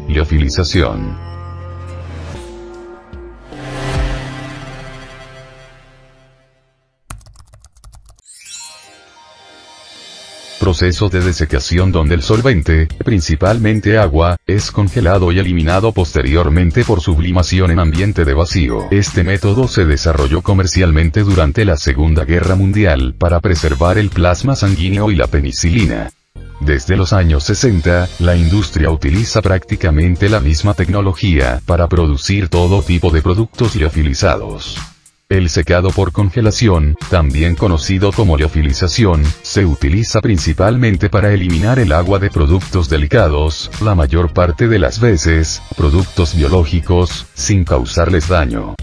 Liofilización. Proceso de desecación donde el solvente, principalmente agua, es congelado y eliminado posteriormente por sublimación en ambiente de vacío. Este método se desarrolló comercialmente durante la Segunda Guerra Mundial para preservar el plasma sanguíneo y la penicilina. Desde los años 60, la industria utiliza prácticamente la misma tecnología para producir todo tipo de productos liofilizados. El secado por congelación, también conocido como liofilización, se utiliza principalmente para eliminar el agua de productos delicados, la mayor parte de las veces, productos biológicos, sin causarles daño.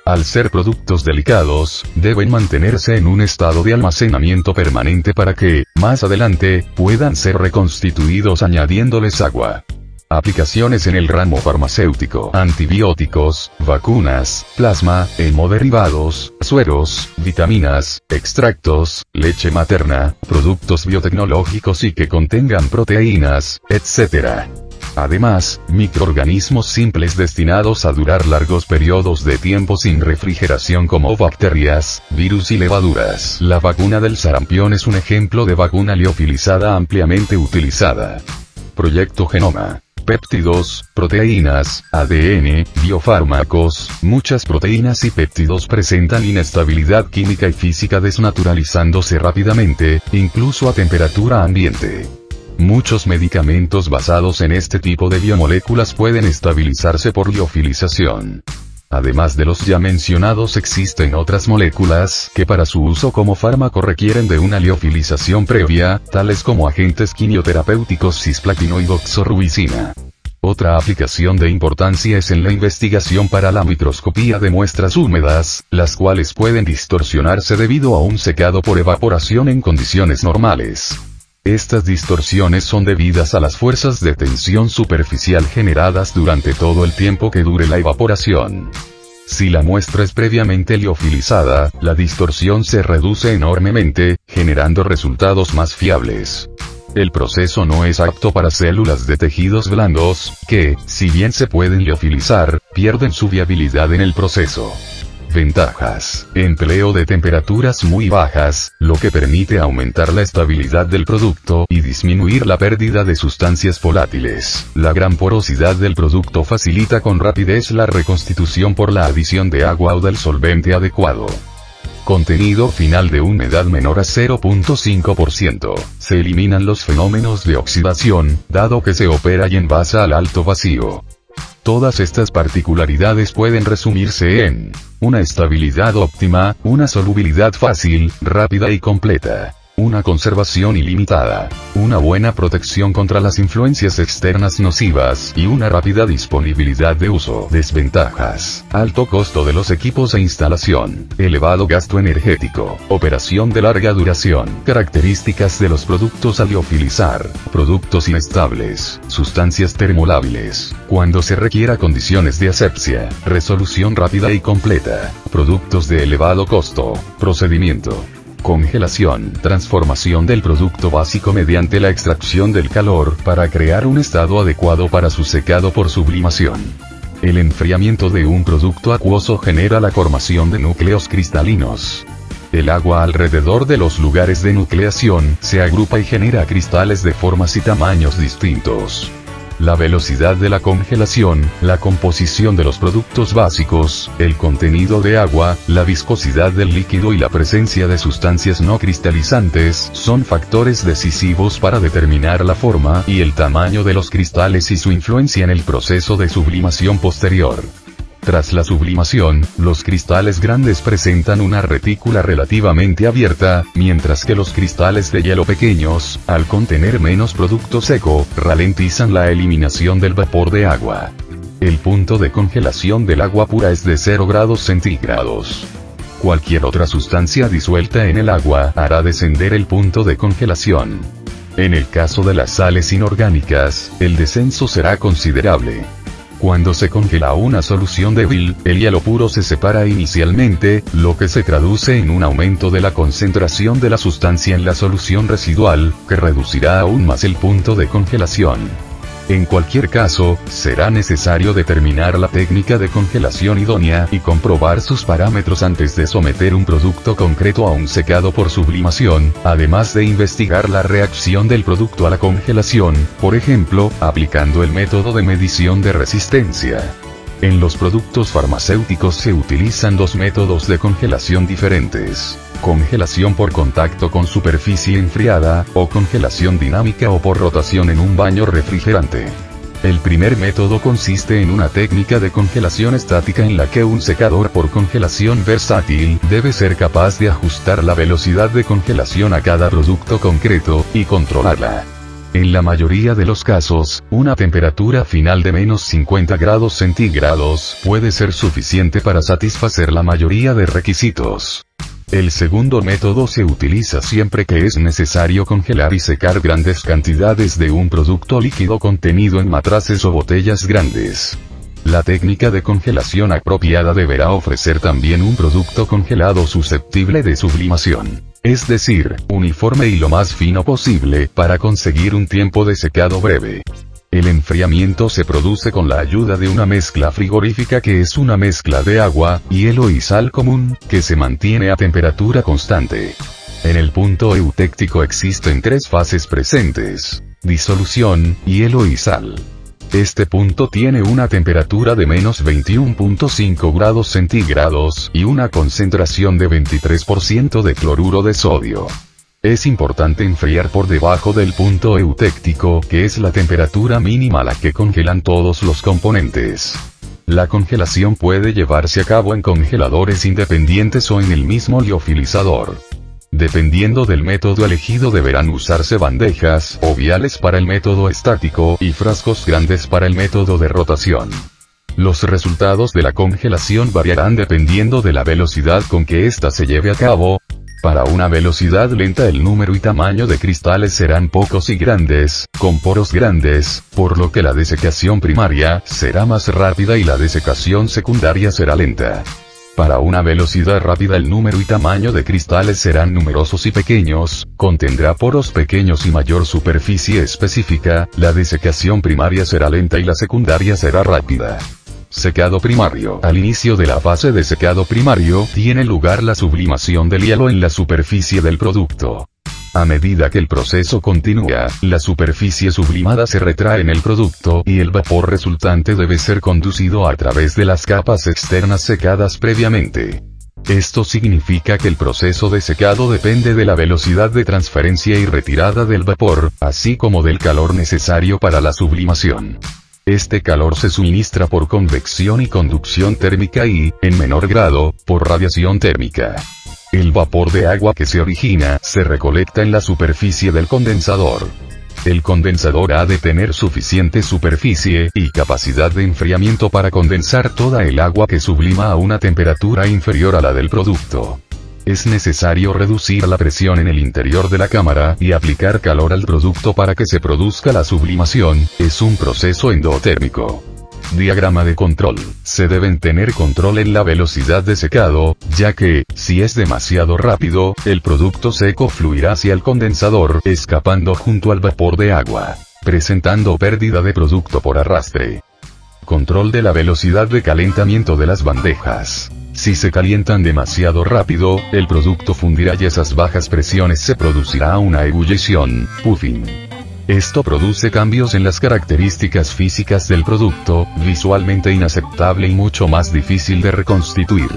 Al ser productos delicados, deben mantenerse en un estado de almacenamiento permanente para que, más adelante, puedan ser reconstituidos añadiéndoles agua. Aplicaciones en el ramo farmacéutico: antibióticos, vacunas, plasma, hemoderivados, sueros, vitaminas, extractos, leche materna, productos biotecnológicos y que contengan proteínas, etc. Además, microorganismos simples destinados a durar largos periodos de tiempo sin refrigeración como bacterias, virus y levaduras. La vacuna del sarampión es un ejemplo de vacuna liofilizada ampliamente utilizada. Proyecto Genoma. Péptidos, proteínas, ADN, biofármacos. Muchas proteínas y péptidos presentan inestabilidad química y física desnaturalizándose rápidamente, incluso a temperatura ambiente. Muchos medicamentos basados en este tipo de biomoléculas pueden estabilizarse por liofilización. Además de los ya mencionados, existen otras moléculas que para su uso como fármaco requieren de una liofilización previa, tales como agentes quimioterapéuticos cisplatino y doxorubicina. Otra aplicación de importancia es en la investigación para la microscopía de muestras húmedas, las cuales pueden distorsionarse debido a un secado por evaporación en condiciones normales. Estas distorsiones son debidas a las fuerzas de tensión superficial generadas durante todo el tiempo que dure la evaporación. Si la muestra es previamente liofilizada, la distorsión se reduce enormemente, generando resultados más fiables. El proceso no es apto para células de tejidos blandos, que, si bien se pueden liofilizar, pierden su viabilidad en el proceso. Ventajas: empleo de temperaturas muy bajas, lo que permite aumentar la estabilidad del producto y disminuir la pérdida de sustancias volátiles. La gran porosidad del producto facilita con rapidez la reconstitución por la adición de agua o del solvente adecuado. Contenido final de humedad menor a 0.5%. Se eliminan los fenómenos de oxidación, dado que se opera y envasa al alto vacío. Todas estas particularidades pueden resumirse en una estabilidad óptima, una solubilidad fácil, rápida y completa, una conservación ilimitada, una buena protección contra las influencias externas nocivas y una rápida disponibilidad de uso. Desventajas: alto costo de los equipos e instalación, elevado gasto energético, operación de larga duración. Características de los productos a liofilizar: productos inestables, sustancias termolábiles, cuando se requiera condiciones de asepsia, resolución rápida y completa, productos de elevado costo. Procedimiento: congelación, transformación del producto básico mediante la extracción del calor para crear un estado adecuado para su secado por sublimación. El enfriamiento de un producto acuoso genera la formación de núcleos cristalinos. El agua alrededor de los lugares de nucleación se agrupa y genera cristales de formas y tamaños distintos. La velocidad de la congelación, la composición de los productos básicos, el contenido de agua, la viscosidad del líquido y la presencia de sustancias no cristalizantes son factores decisivos para determinar la forma y el tamaño de los cristales y su influencia en el proceso de sublimación posterior. Tras la sublimación, los cristales grandes presentan una retícula relativamente abierta, mientras que los cristales de hielo pequeños, al contener menos producto seco, ralentizan la eliminación del vapor de agua. El punto de congelación del agua pura es de 0 grados centígrados. Cualquier otra sustancia disuelta en el agua hará descender el punto de congelación. En el caso de las sales inorgánicas, el descenso será considerable. Cuando se congela una solución débil, el hielo puro se separa inicialmente, lo que se traduce en un aumento de la concentración de la sustancia en la solución residual, que reducirá aún más el punto de congelación. En cualquier caso, será necesario determinar la técnica de congelación idónea y comprobar sus parámetros antes de someter un producto concreto a un secado por sublimación, además de investigar la reacción del producto a la congelación, por ejemplo, aplicando el método de medición de resistencia. En los productos farmacéuticos se utilizan dos métodos de congelación diferentes: congelación por contacto con superficie enfriada, o congelación dinámica o por rotación en un baño refrigerante. El primer método consiste en una técnica de congelación estática en la que un secador por congelación versátil debe ser capaz de ajustar la velocidad de congelación a cada producto concreto, y controlarla. En la mayoría de los casos, una temperatura final de menos 50 grados centígrados puede ser suficiente para satisfacer la mayoría de requisitos. El segundo método se utiliza siempre que es necesario congelar y secar grandes cantidades de un producto líquido contenido en matraces o botellas grandes. La técnica de congelación apropiada deberá ofrecer también un producto congelado susceptible de sublimación, es decir, uniforme y lo más fino posible para conseguir un tiempo de secado breve. El enfriamiento se produce con la ayuda de una mezcla frigorífica que es una mezcla de agua, hielo y sal común, que se mantiene a temperatura constante. En el punto eutéctico existen tres fases presentes: disolución, hielo y sal. Este punto tiene una temperatura de menos 21.5 grados centígrados y una concentración de 23% de cloruro de sodio. Es importante enfriar por debajo del punto eutéctico, que es la temperatura mínima a la que congelan todos los componentes. La congelación puede llevarse a cabo en congeladores independientes o en el mismo liofilizador. Dependiendo del método elegido deberán usarse bandejas o viales para el método estático y frascos grandes para el método de rotación. Los resultados de la congelación variarán dependiendo de la velocidad con que ésta se lleve a cabo. Para una velocidad lenta el número y tamaño de cristales serán pocos y grandes, con poros grandes, por lo que la desecación primaria será más rápida y la desecación secundaria será lenta. Para una velocidad rápida el número y tamaño de cristales serán numerosos y pequeños, contendrá poros pequeños y mayor superficie específica, la desecación primaria será lenta y la secundaria será rápida. Secado primario. Al inicio de la fase de secado primario, tiene lugar la sublimación del hielo en la superficie del producto. A medida que el proceso continúa, la superficie sublimada se retrae en el producto y el vapor resultante debe ser conducido a través de las capas externas secadas previamente. Esto significa que el proceso de secado depende de la velocidad de transferencia y retirada del vapor, así como del calor necesario para la sublimación. Este calor se suministra por convección y conducción térmica y, en menor grado, por radiación térmica. El vapor de agua que se origina, se recolecta en la superficie del condensador. El condensador ha de tener suficiente superficie y capacidad de enfriamiento para condensar toda el agua que sublima a una temperatura inferior a la del producto. Es necesario reducir la presión en el interior de la cámara y aplicar calor al producto para que se produzca la sublimación. Es un proceso endotérmico. Diagrama de control. Se deben tener control en la velocidad de secado, ya que, si es demasiado rápido, el producto seco fluirá hacia el condensador, escapando junto al vapor de agua, presentando pérdida de producto por arrastre. Control de la velocidad de calentamiento de las bandejas. Si se calientan demasiado rápido, el producto fundirá y a esas bajas presiones se producirá una ebullición, puffing. Esto produce cambios en las características físicas del producto, visualmente inaceptable y mucho más difícil de reconstituir.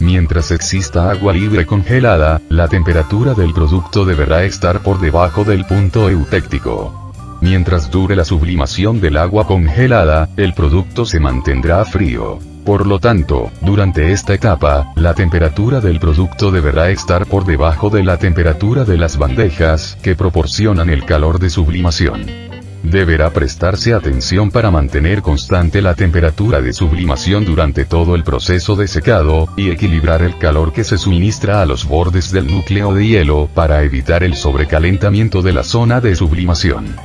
Mientras exista agua libre congelada, la temperatura del producto deberá estar por debajo del punto eutéctico. Mientras dure la sublimación del agua congelada, el producto se mantendrá frío. Por lo tanto, durante esta etapa, la temperatura del producto deberá estar por debajo de la temperatura de las bandejas, que proporcionan el calor de sublimación. Deberá prestarse atención para mantener constante la temperatura de sublimación durante todo el proceso de secado, y equilibrar el calor que se suministra a los bordes del núcleo de hielo, para evitar el sobrecalentamiento de la zona de sublimación.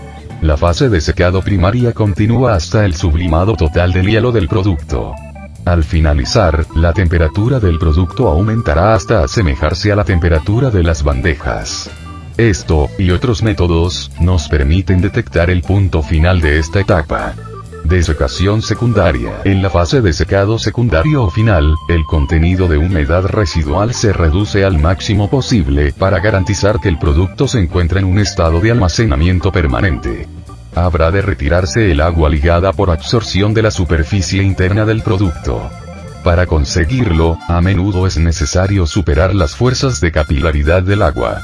La fase de secado primaria continúa hasta el sublimado total del hielo del producto. Al finalizar, la temperatura del producto aumentará hasta asemejarse a la temperatura de las bandejas. Esto, y otros métodos, nos permiten detectar el punto final de esta etapa. Desecación secundaria. En la fase de secado secundario o final, el contenido de humedad residual se reduce al máximo posible para garantizar que el producto se encuentra en un estado de almacenamiento permanente. Habrá de retirarse el agua ligada por absorción de la superficie interna del producto. Para conseguirlo, a menudo es necesario superar las fuerzas de capilaridad del agua.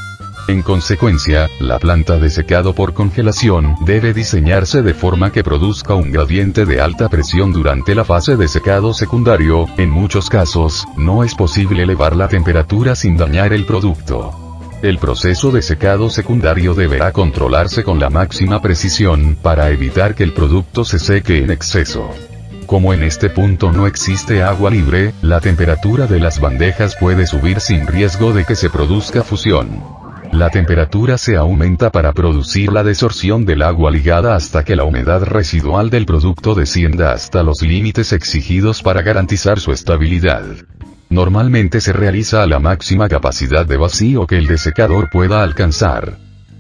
En consecuencia, la planta de secado por congelación debe diseñarse de forma que produzca un gradiente de alta presión durante la fase de secado secundario. En muchos casos, no es posible elevar la temperatura sin dañar el producto. El proceso de secado secundario deberá controlarse con la máxima precisión, para evitar que el producto se seque en exceso. Como en este punto no existe agua libre, la temperatura de las bandejas puede subir sin riesgo de que se produzca fusión. La temperatura se aumenta para producir la desorción del agua ligada hasta que la humedad residual del producto descienda hasta los límites exigidos para garantizar su estabilidad. Normalmente se realiza a la máxima capacidad de vacío que el desecador pueda alcanzar.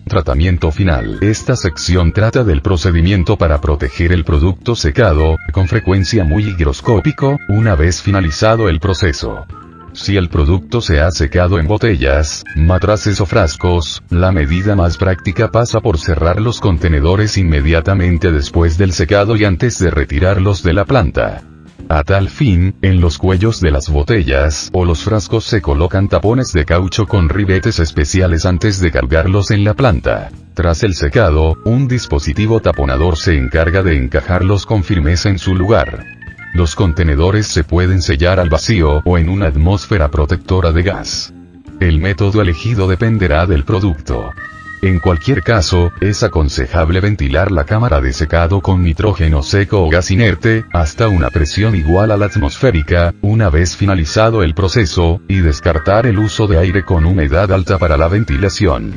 Tratamiento final. Esta sección trata del procedimiento para proteger el producto secado, con frecuencia muy higroscópico, una vez finalizado el proceso. Si el producto se ha secado en botellas, matraces o frascos, la medida más práctica pasa por cerrar los contenedores inmediatamente después del secado y antes de retirarlos de la planta. A tal fin, en los cuellos de las botellas o los frascos se colocan tapones de caucho con ribetes especiales antes de cargarlos en la planta. Tras el secado, un dispositivo taponador se encarga de encajarlos con firmeza en su lugar. Los contenedores se pueden sellar al vacío o en una atmósfera protectora de gas. El método elegido dependerá del producto. En cualquier caso, es aconsejable ventilar la cámara de secado con nitrógeno seco o gas inerte, hasta una presión igual a la atmosférica, una vez finalizado el proceso, y descartar el uso de aire con humedad alta para la ventilación.